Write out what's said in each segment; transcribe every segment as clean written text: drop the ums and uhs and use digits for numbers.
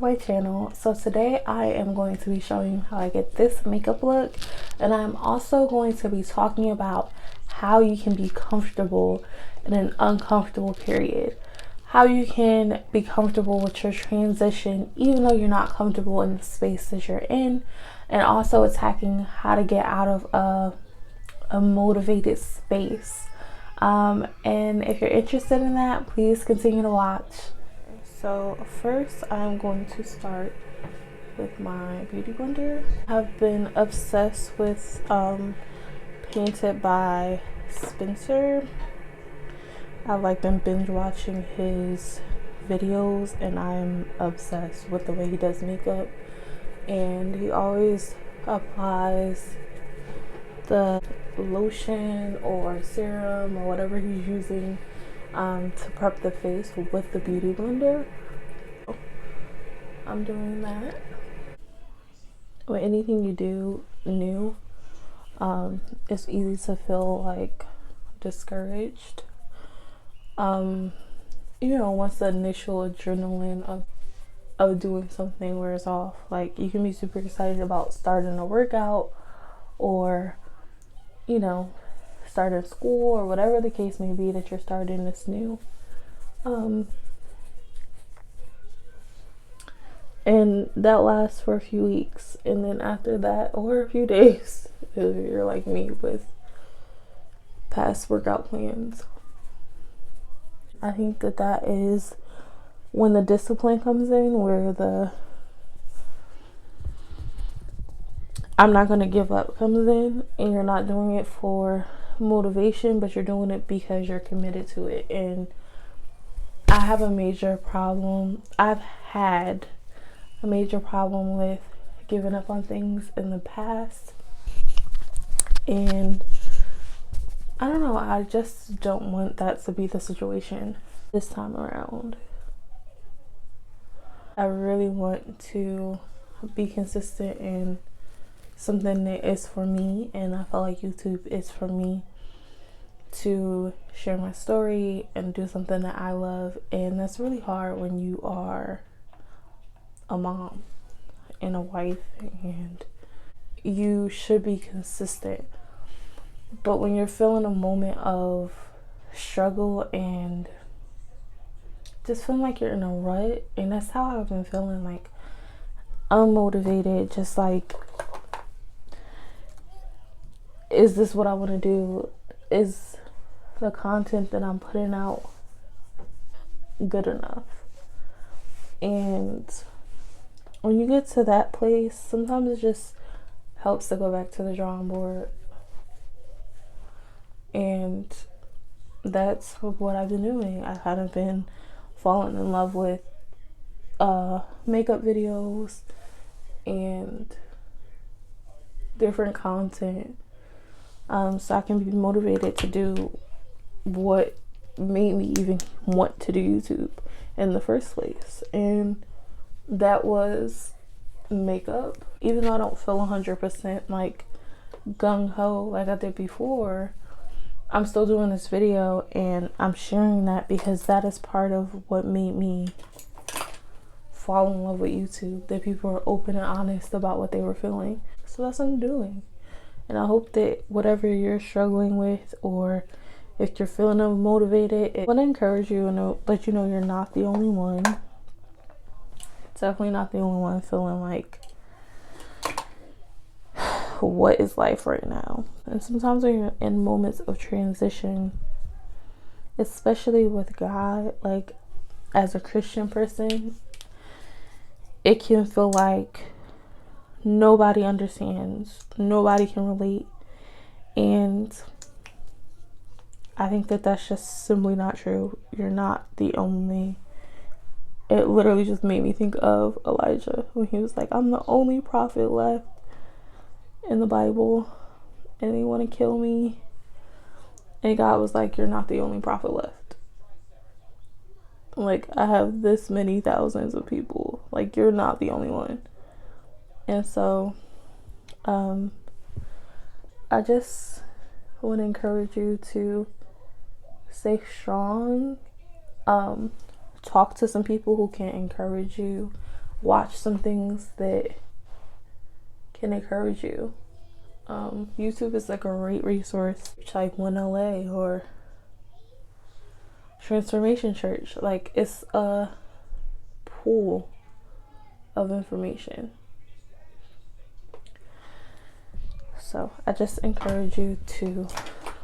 to my channel. So today I am going to be showing you how I get this makeup look, and I'm also going to be talking about how you can be comfortable in an uncomfortable period, how you can be comfortable with your transition even though you're not comfortable in the space that you're in, and also attacking how to get out of a motivated space. And if you're interested in that, please continue to watch. So first I'm going to start with my beauty blender. I've been obsessed with Painted by Spencer. I've been binge watching his videos and I'm obsessed with the way he does makeup, and he always applies the lotion or serum or whatever he's using to prep the face with the beauty blender. I'm doing that. With anything you do new, it's easy to feel like discouraged. Once the initial adrenaline of doing something wears off, like you can be super excited about starting a workout or starting school or whatever the case may be that you're starting this new. And that lasts for a few weeks, and then after that, or a few days, if you're like me with past workout plans. I think that is when the discipline comes in, where I'm not gonna give up comes in, and you're not doing it for motivation, but you're doing it because you're committed to it. And I have a major problem. I've had a major problem with giving up on things in the past, and I don't know, I just don't want that to be the situation this time around. I really want to be consistent in something that is for me, and I feel like YouTube is for me to share my story and do something that I love. And that's really hard when you are a mom and a wife, and you should be consistent. But when you're feeling a moment of struggle and just feeling like you're in a rut, and that's how I've been feeling, like unmotivated, just like, is this what I want to do? Is the content that I'm putting out good enough? And when you get to that place, sometimes it just helps to go back to the drawing board. And that's what I've been doing. I haven't been falling in love with makeup videos and different content, so I can be motivated to do what made me even want to do YouTube in the first place. And that was makeup. Even though I don't feel 100% like gung-ho like I did before, I'm still doing this video, and I'm sharing that because that is part of what made me fall in love with YouTube, that people are open and honest about what they were feeling. So that's what I'm doing. And I hope that whatever you're struggling with, or if you're feeling unmotivated, I want to encourage you and let you know you're not the only one. Definitely not the only one feeling like, what is life right now? And sometimes when you're in moments of transition, especially with God, like as a Christian person, it can feel like nobody understands, nobody can relate. And I think that that's just simply not true. You're not the only. It literally just made me think of Elijah when he was like, I'm the only prophet left in the Bible and they want to kill me. And God was like, you're not the only prophet left. Like, I have this many thousands of people. Like, you're not the only one. And so I just want to encourage you to stay strong. Talk to some people who can encourage you. watch some things that can encourage you. YouTube is like a great resource, like One LA or Transformation Church. Like, it's a pool of information. So I just encourage you to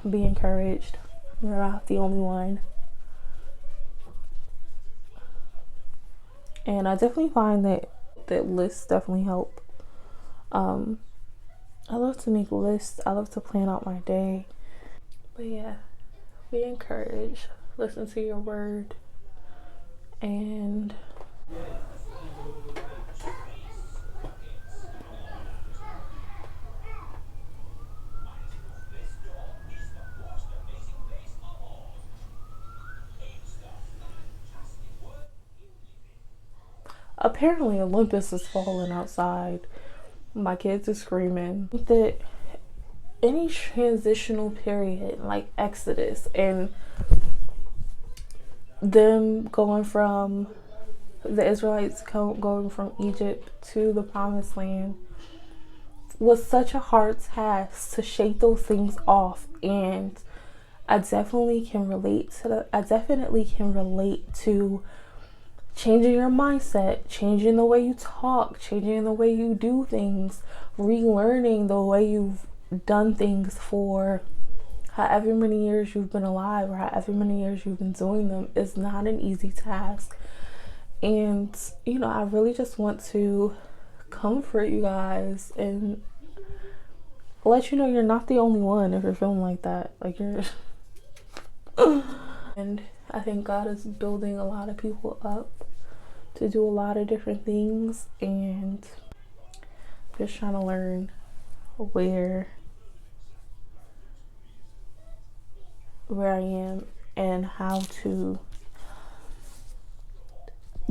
be encouraged. You're not the only one. And I definitely find that lists definitely help. I love to make lists. I love to plan out my day. But yeah, be encouraged. Listen to your word. And apparently Olympus is falling outside. My kids are screaming. That any transitional period like Exodus and them going from the Israelites going from Egypt to the promised land was such a hard task to shake those things off. And I definitely can relate to changing your mindset, changing the way you talk, changing the way you do things, relearning the way you've done things for however many years you've been alive or however many years you've been doing them is not an easy task. And, you know, I really just want to comfort you guys and let you know you're not the only one if you're feeling like that. Like, you're and I think God is building a lot of people up to do a lot of different things, and just trying to learn where I am and how to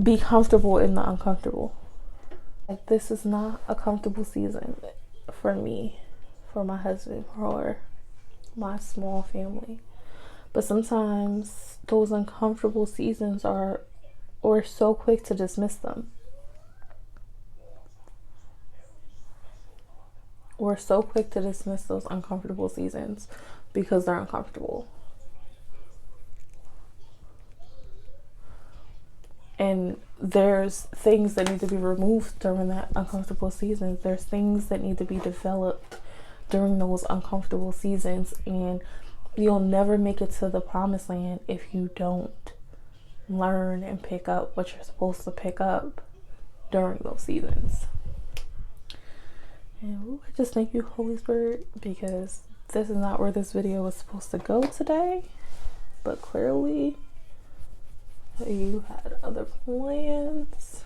be comfortable in the uncomfortable. Like, this is not a comfortable season for me, for my husband, or my small family. But sometimes those uncomfortable seasons we're so quick to dismiss them. We're so quick to dismiss those uncomfortable seasons because they're uncomfortable. And there's things that need to be removed during that uncomfortable season. There's things that need to be developed during those uncomfortable seasons. And you'll never make it to the promised land if you don't learn and pick up what you're supposed to pick up during those seasons. And I just thank you, Holy Spirit, because this is not where this video was supposed to go today. But clearly, you had other plans.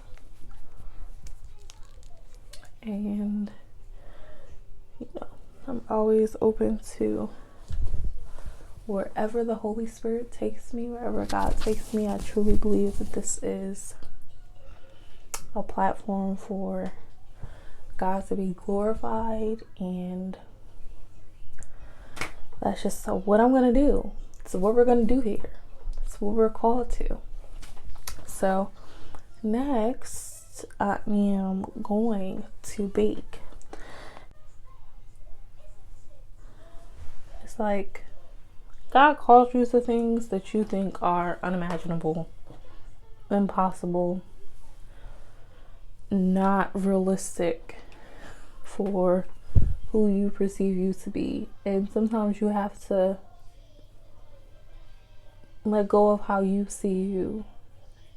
And, you know, I'm always open to wherever the Holy Spirit takes me, wherever God takes me. I truly believe that this is a platform for God to be glorified, and that's just what I'm going to do. It's what we're going to do here. It's what we're called to. So next, I am going to bake. It's like God calls you to things that you think are unimaginable, impossible, not realistic for who you perceive you to be. And sometimes you have to let go of how you see you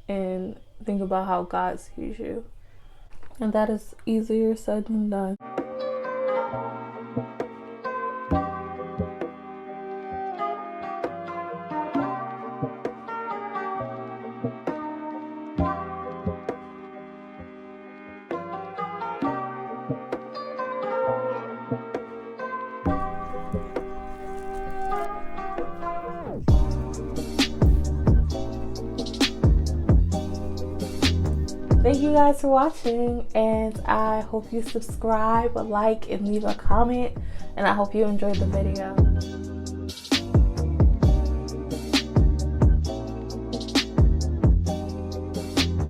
and think about how God sees you. And that is easier said than done. Thank you guys for watching, and I hope you subscribe, like, and leave a comment, and I hope you enjoyed the video.